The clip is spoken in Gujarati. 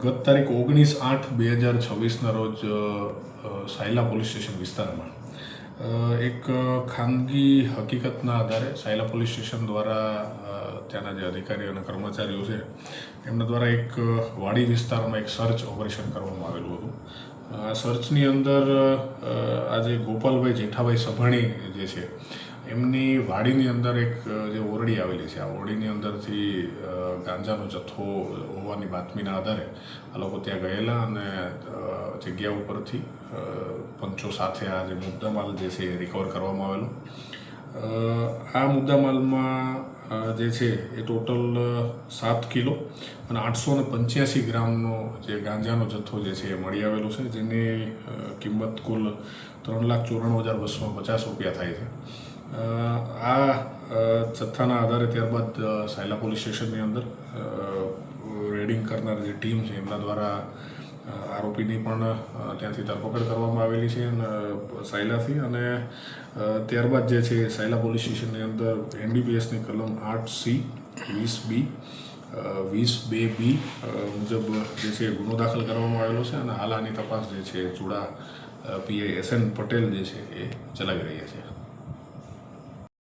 ગત તારીખ 19/8/2026ના રોજ સાયલા પોલીસ સ્ટેશન વિસ્તારમાં એક ખાનગી હકીકતના આધારે સાયલા પોલીસ સ્ટેશન દ્વારા ત્યાંના જે અધિકારીઓ અને કર્મચારીઓ છે એમના દ્વારા એક વાડી વિસ્તારમાં એક સર્ચ ઓપરેશન કરવામાં આવેલું હતું. આ સર્ચની અંદર આજે ગોપાલભાઈ જેઠાભાઈ સભાણી જે છે એમની વાડીની અંદર એક જે ઓરડી આવેલી છે, આ ઓરડીની અંદરથી ગાંજાનો જથ્થો હોવાની બાતમીના આધારે આ લોકો ત્યાં ગયેલા અને જગ્યા ઉપરથી પંચો સાથે આ જે મુદ્દામાલ જે છે એ રિકવર કરવામાં આવેલો. આ મુદ્દામાલમાં જે છે એ ટોટલ 7 કિલો અને 885 ગ્રામનો જે ગાંજાનો જથ્થો જે છે એ મળી આવેલો છે, જેની કિંમત કુલ 3,94,250 રૂપિયા થાય છે. આ જથ્થાના આધારે ત્યારબાદ સાયલા પોલીસ સ્ટેશનની અંદર રેડિંગ કરનાર જે ટીમ છે એમના દ્વારા આરોપીની પણ ત્યાંથી ધરપકડ કરવામાં આવેલી છે અને સાયલાથી, અને ત્યારબાદ જે છે સાયલા પોલીસ સ્ટેશનની અંદર NDPSની કલમ 8C 20B 20(2)B મુજબ જે છે ગુનો દાખલ કરવામાં આવેલો છે અને હાલ આની તપાસ જે છે ચુડા PI SN પટેલ જે છે એ ચલાવી રહ્યા છે.